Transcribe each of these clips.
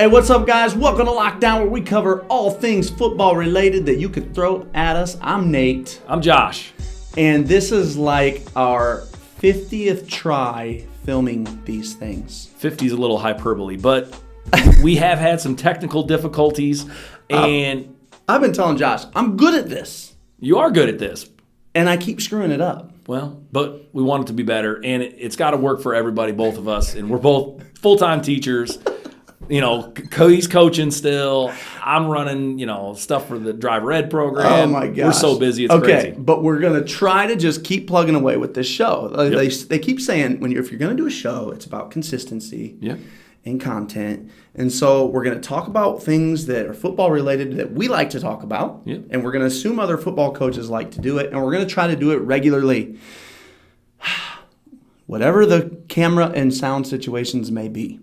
Hey, what's up, guys? Welcome to Lockdown, where we cover all things football related that you could throw at us. I'm Nate. I'm Josh. And this is like our 50th try filming these things. 50 is a little hyperbole, but we have had some technical difficulties, and I've been telling Josh, I'm good at this. you are good at this. And I keep screwing it up. Well, but we want it to be better, and it's got to work for everybody, both of us, and we're both full-time teachers. You know, he's coaching still. I'm running, stuff for the driver ed program. Oh my gosh. We're so busy, it's crazy. But we're going to try to just keep plugging away with this show. Yep. They keep saying if you're going to do a show, it's about consistency and content. And so we're going to talk about things that are football related that we like to talk about. Yep. And we're going to assume other football coaches like to do it. And we're going to try to do it regularly. Whatever the camera and sound situations may be.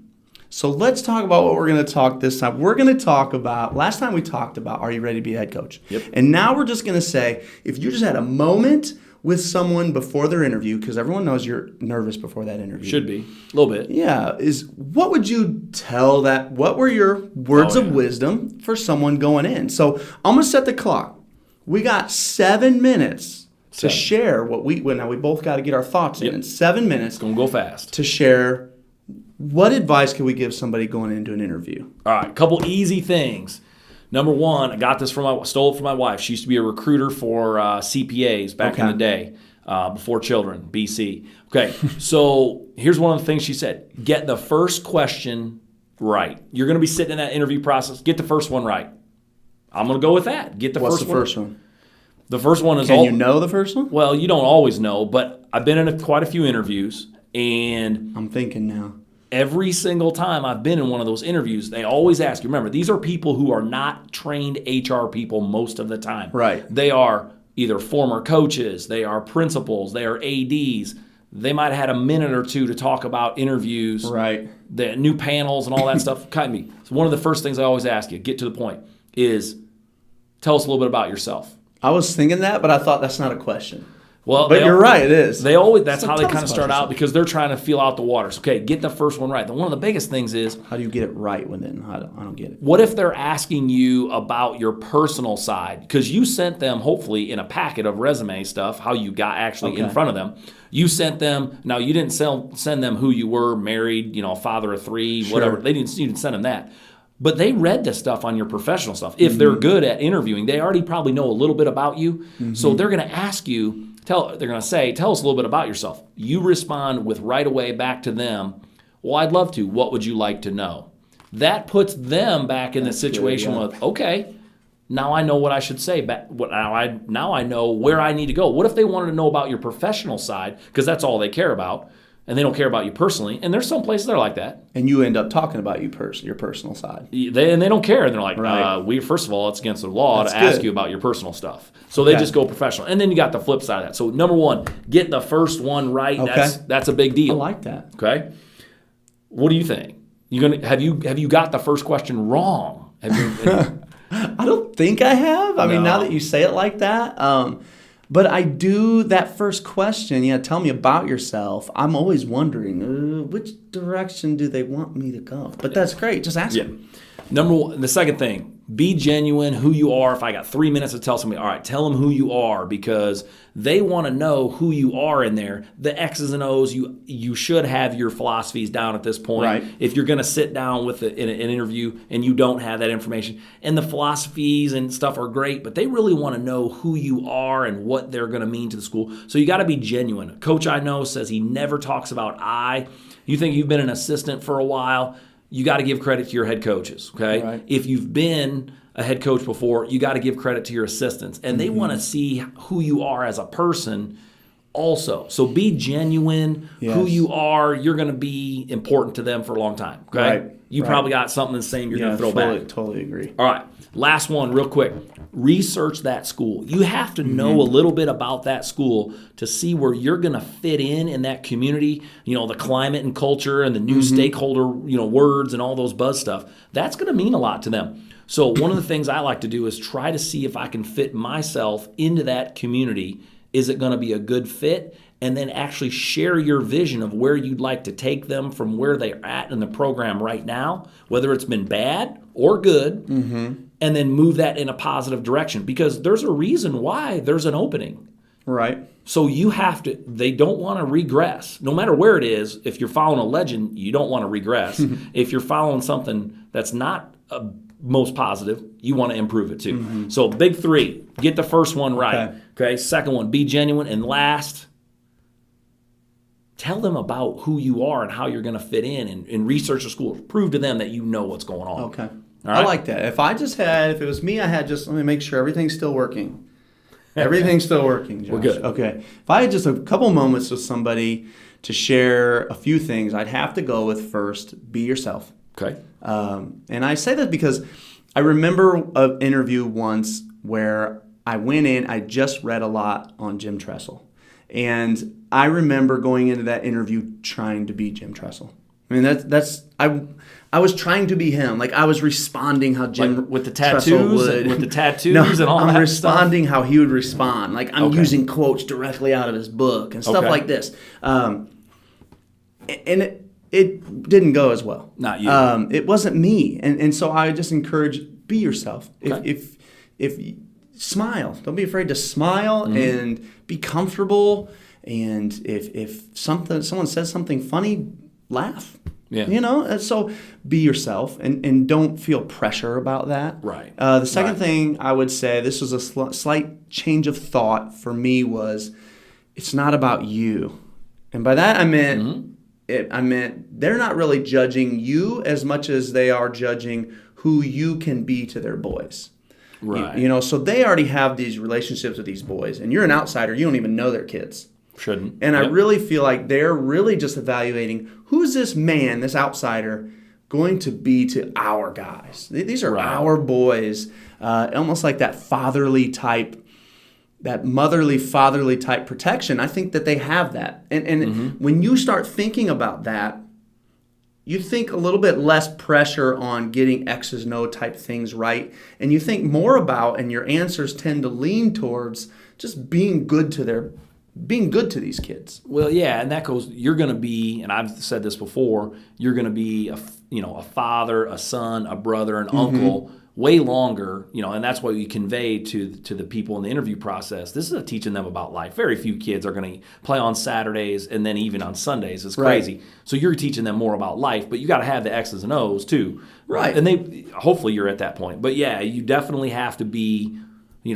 So let's talk about what we're going to talk this time. We're going to talk about, last time we talked about, are you ready to be a head coach? Yep. And now we're just going to say, if you just had a moment with someone before their interview, because everyone knows you're nervous before that interview. Should be. A little bit. Yeah. What would you tell that? What were your words of wisdom for someone going in? So I'm going to set the clock. We got 7 minutes to share what now we both got to get our thoughts in 7 minutes. It's going to go fast. To share. What advice can we give somebody going into an interview? All right, a couple easy things. Number one, I got this stole it from my wife. She used to be a recruiter for CPAs back in the day, before children, BC. Okay, so here's one of the things she said. Get the first question right. You're going to be sitting in that interview process. Get the first one right. I'm going to go with that. Get the What's first the one. first one? The first one is Can you know the first one? Well, you don't always know, but I've been in quite a few interviews, and I'm thinking now. every single time I've been in one of those interviews, they always ask you. Remember, these are people who are not trained HR people most of the time. Right. They are either former coaches, they are principals, they are ADs. They might have had a minute or two to talk about interviews, Right. the new panels and all that stuff. Cut me. So one of the first things I always ask you, get to the point, is tell us a little bit about yourself. I was thinking that, but I thought that's not a question. Well, But you're right, it is. They always that's So how they tell us kind of about start out yourself. because they're trying to feel out the waters. Okay, get the first one right. One of the biggest things is, How do you get it right when then? I don't get it. what if they're asking you about your personal side? Because you sent them, hopefully, in a packet of resume stuff, how you got actually in front of them. You sent them, now you didn't send them who you were, married, father of three, whatever. You didn't send them that. But they read the stuff on your professional stuff. If they're good at interviewing, they already probably know a little bit about you. So they're going to ask you, they're going to say, tell us a little bit about yourself. You respond with right away back to them, well, I'd love to. What would you like to know? That puts them back in the situation with, okay, now I know what I should say. Now I know where I need to go. What if they wanted to know about your professional side, because that's all they care about, and they don't care about you personally? And there's some places that are like that. And you end up talking about your personal side. They don't care. And they're like, Right. first of all, it's against the law That's to ask good. you about your personal stuff. So they just go professional. And then you got the flip side of that. So number one, get the first one right. Okay. That's a big deal. I like that. Okay. What do you think? Have you got the first question wrong? Have you? I don't think I have. I mean, now that you say it like that. But I do that first question. Tell me about yourself. I'm always wondering, which direction do they want me to go? But that's great. Just ask them. Number one, the second thing, be genuine, who you are. If I got 3 minutes to tell somebody, all right, tell them who you are, because they want to know who you are in there. The X's and O's, you should have your philosophies down at this point. Right. If you're going to sit down with in an interview and you don't have that information, and the philosophies and stuff are great, but they really want to know who you are and what they're going to mean to the school. So you got to be genuine. A coach I know says he never talks about I. You think you've been an assistant for a while, you got to give credit to your head coaches, okay? Right. If you've been a head coach before, you got to give credit to your assistants. And they want to see who you are as a person also. So be genuine, who you are. You're going to be important to them for a long time, okay? Right. You probably got something the same you're going to throw back. Totally agree. All right, last one real quick. Research that school. You have to know a little bit about that school to see where you're going to fit in that community, the climate and culture and the new stakeholder, words and all those buzz stuff. That's going to mean a lot to them. So one of the things I like to do is try to see if I can fit myself into that community. Is it going to be a good fit? and then actually share your vision of where you'd like to take them from where they're at in the program right now, whether it's been bad or good, and then move that in a positive direction, because there's a reason why there's an opening. Right. So you have to, they don't want to regress. No matter where it is, if you're following a legend, you don't want to regress. If you're following something that's not most positive, you want to improve it too. So big 3, get the first one right. Okay. Second one, be genuine. And last, tell them about who you are and how you're going to fit in and research the school. Prove to them that you know what's going on. Okay. All right? I like that. If it was me, let me make sure everything's still working. Everything's still working, Josh. We're good. Okay. If I had just a couple moments with somebody to share a few things, I'd have to go with first, be yourself. Okay. And I say that because I remember an interview once where I went in, I just read a lot on Jim Tressel. And I remember going into that interview trying to be Jim Tressel. I mean, I was trying to be him. Like, I was responding how Jim Like with the Tressel tattoos, would. with the tattoos No, and all that I'm responding how he would respond. Like, I'm Okay. using quotes directly out of his book and stuff Okay. like this. And it didn't go as well. Not you. It wasn't me. And so I just encourage, be yourself. Okay. If smile. Don't be afraid to smile and be comfortable. And if someone says something funny, laugh. Yeah. You know, and so be yourself and don't feel pressure about that. Right. The second Right. thing I would say, this was a slight change of thought for me, was it's not about you. And by that I meant they're not really judging you as much as they are judging who you can be to their boys. Right. You know, so they already have these relationships with these boys, and you're an outsider. You don't even know their kids. Shouldn't. And I Yep. really feel like they're really just evaluating, who's this man, this outsider, going to be to our guys. These are Right. our boys, almost like that fatherly type, that motherly, fatherly type protection. I think that they have that. And when you start thinking about that, you think a little bit less pressure on getting X's no type things right. And you think more about, and your answers tend to lean towards just being good to these kids. Well, yeah, and that goes, you're going to be, and I've said this before, you're going to be a father, a son, a brother, an uncle way longer, and that's what you convey to the people in the interview process. This is teaching them about life. Very few kids are going to play on Saturdays and then even on Sundays. It's crazy. Right. So you're teaching them more about life, but you got to have the X's and O's too. Right. And hopefully you're at that point. But yeah, you definitely have to be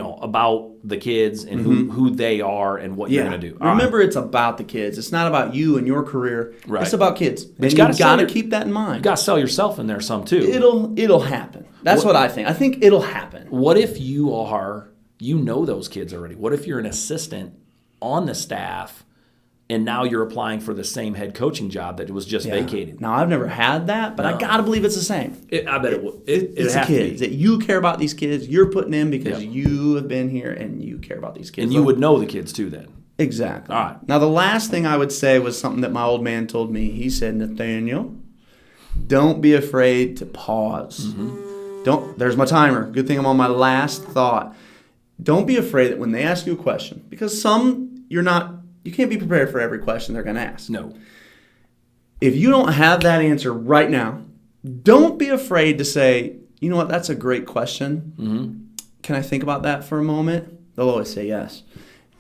about the kids and who they are and what you're going to do. All Remember, it's about the kids. It's not about you and your career. Right. It's about kids. But And you you got to gotta keep that in mind. You got to sell yourself in there some too. It'll happen. That's what I think. I think it'll happen. What if you know those kids already? What if you're an assistant on the staff and now you're applying for the same head coaching job that was just vacated? Now, I've never had that, but I got to believe it's the same. I bet it would. It's the kids that you care about. These kids you're putting in because you have been here and you care about these kids. And you would know the kids too then. Exactly. All right. Now, the last thing I would say was something that my old man told me. He said, Nathaniel, don't be afraid to pause. There's my timer. Good thing I'm on my last thought. Don't be afraid that when they ask you a question, because you can't be prepared for every question they're going to ask. No. If you don't have that answer right now, don't be afraid to say, you know what, that's a great question. Can I think about that for a moment? They'll always say yes.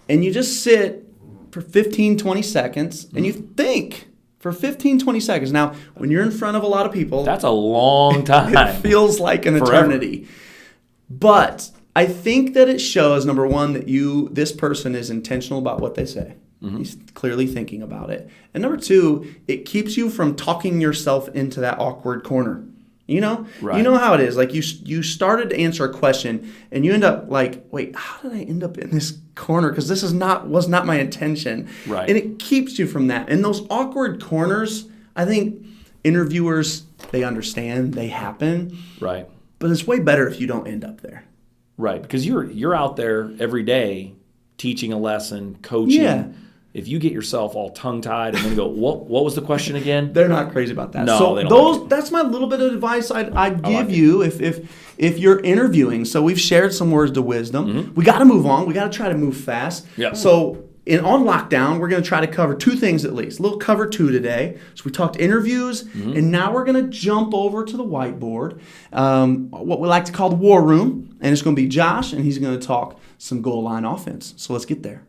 And you just sit for 15, 20 seconds and you think for 15, 20 seconds. Now, when you're in front of a lot of people, That's a long time. it feels like an Forever. eternity. But I think that it shows, number one, that this person is intentional about what they say. He's clearly thinking about it. And number two, it keeps you from talking yourself into that awkward corner. Right. You know how it is. Like you started to answer a question and you end up like, wait, how did I end up in this corner? Because this was not my intention. Right. And it keeps you from that. And those awkward corners, I think interviewers, they understand, they happen. Right. But it's way better if you don't end up there. Right. Because you're out there every day teaching a lesson, coaching. Yeah. If you get yourself all tongue-tied and then go, what was the question again? They're not crazy about that. No, so they don't like it. that's my little bit of advice I'd give like it. you if you're interviewing. So we've shared some words of wisdom. We got to move on. We got to try to move fast. Yeah. So on lockdown, we're going to try to cover 2 things at least. A little cover 2 today. So we talked interviews, and now we're going to jump over to the whiteboard, what we like to call the war room. And it's going to be Josh, and he's going to talk some goal line offense. So let's get there.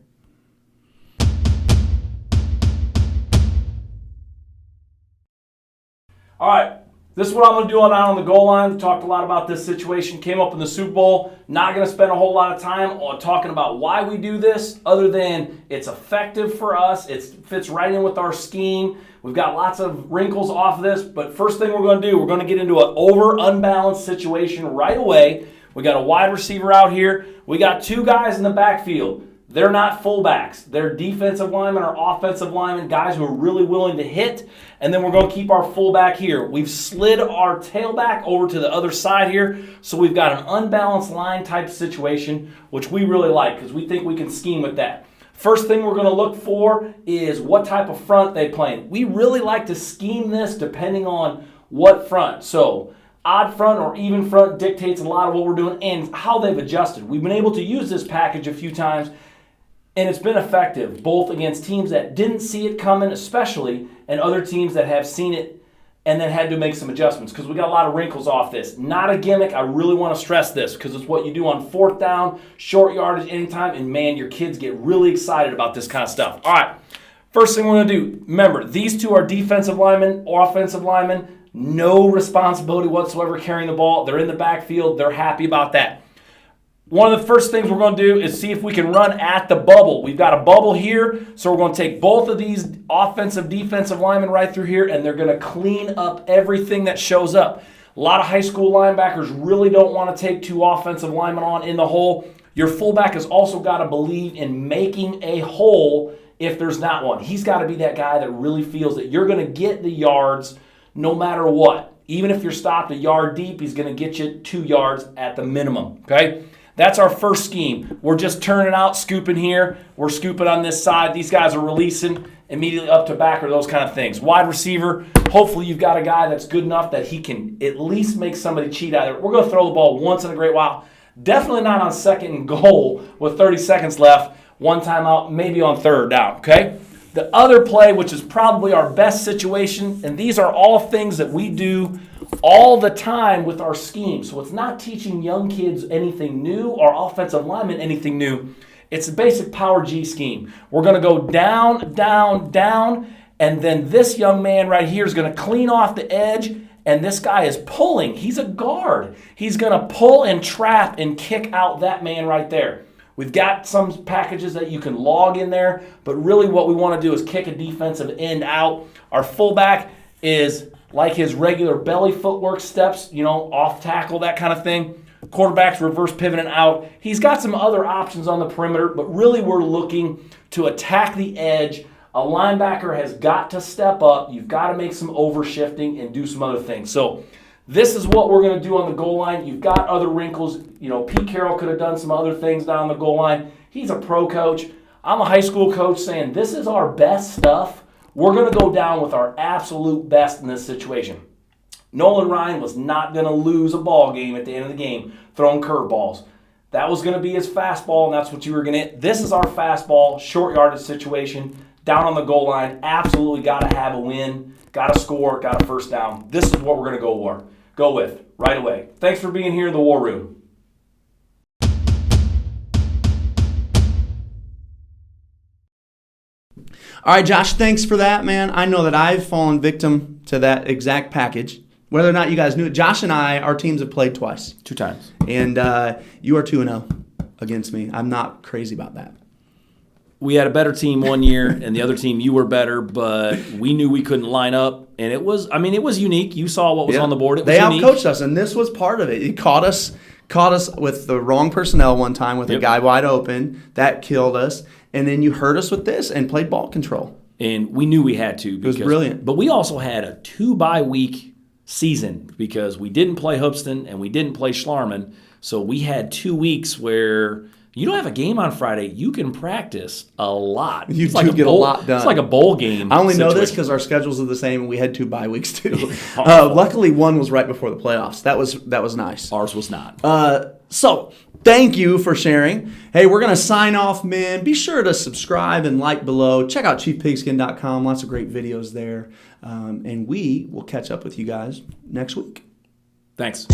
All right. This is what I'm going to do on the goal line. We talked a lot about this situation. Came up in the Super Bowl. Not going to spend a whole lot of time on talking about why we do this, other than it's effective for us. It fits right in with our scheme. We've got lots of wrinkles off of this. But first thing we're going to do, we're going to get into an unbalanced situation right away. We got a wide receiver out here. We got 2 guys in the backfield. They're not fullbacks. They're defensive linemen or offensive linemen, guys who are really willing to hit. And then we're going to keep our fullback here. We've slid our tailback over to the other side here. So we've got an unbalanced line type situation, which we really like because we think we can scheme with that. First thing we're going to look for is what type of front they play. We really like to scheme this depending on what front. So odd front or even front dictates a lot of what we're doing and how they've adjusted. We've been able to use this package a few times, and it's been effective, both against teams that didn't see it coming, especially, and other teams that have seen it and then had to make some adjustments because we got a lot of wrinkles off this. Not a gimmick. I really want to stress this because it's what you do on 4th down, short yardage, anytime, and man, your kids get really excited about this kind of stuff. All right, first thing we're going to do, remember, these 2 are defensive linemen or offensive linemen. No responsibility whatsoever carrying the ball. They're in the backfield. They're happy about that. One of the first things we're going to do is see if we can run at the bubble. We've got a bubble here, so we're going to take both of these offensive, defensive linemen right through here, and they're going to clean up everything that shows up. A lot of high school linebackers really don't want to take 2 offensive linemen on in the hole. Your fullback has also got to believe in making a hole if there's not one. He's got to be that guy that really feels that you're going to get the yards no matter what. Even if you're stopped a yard deep, he's going to get you 2 yards at the minimum, okay? That's our first scheme. We're just turning out, scooping here. We're scooping on this side. These guys are releasing immediately up to back or those kind of things. Wide receiver, hopefully you've got a guy that's good enough that he can at least make somebody cheat out of it. We're going to throw the ball once in a great while. Definitely not on 2nd and goal with 30 seconds left. One time out, maybe on 3rd down, okay? The other play, which is probably our best situation, and these are all things that we do all the time with our scheme. So it's not teaching young kids anything new or offensive linemen anything new. It's a basic power G scheme. We're going to go down, down, down, and then this young man right here is going to clean off the edge, and this guy is pulling. He's a guard. He's going to pull and trap and kick out that man right there. We've got some packages that you can log in there, but really what we want to do is kick a defensive end out. Our fullback is like his regular belly footwork steps, off tackle, that kind of thing. Quarterback's reverse pivoting out. He's got some other options on the perimeter, but really we're looking to attack the edge. A linebacker has got to step up. You've got to make some overshifting and do some other things. So this is what we're going to do on the goal line. You've got other wrinkles. Pete Carroll could have done some other things down the goal line. He's a pro coach. I'm a high school coach saying this is our best stuff. We're going to go down with our absolute best in this situation. Nolan Ryan was not going to lose a ball game at the end of the game throwing curveballs. That was going to be his fastball, and that's what you were going to hit. This is our fastball, short yardage situation, down on the goal line. Absolutely got to have a win, got to score, got a first down. This is what we're going to go with right away. Thanks for being here in the War Room. All right, Josh, thanks for that, man. I know that I've fallen victim to that exact package. Whether or not you guys knew it, Josh and I, our teams have played twice. 2 times. And you are 2-0 against me. I'm not crazy about that. We had a better team one year, and the other team, you were better, but we knew we couldn't line up. And it was unique. You saw what was on the board. It was unique. They outcoached us, and this was part of it. It caught us with the wrong personnel one time with a guy wide open. That killed us. And then you hurt us with this and played ball control. And we knew we had to. It was brilliant. But we also had a 2-bye-week season because we didn't play Hoopston and we didn't play Schlarman. So we had 2 weeks where you don't have a game on Friday. You can practice a lot. You do get a lot done. It's like a bowl game. I only know this because our schedules are the same and we had 2 bye weeks too. Luckily, one was right before the playoffs. That was nice. Ours was not. So thank you for sharing. Hey, we're going to sign off, man. Be sure to subscribe and like below. Check out chiefpigskin.com. Lots of great videos there. And we will catch up with you guys next week. Thanks.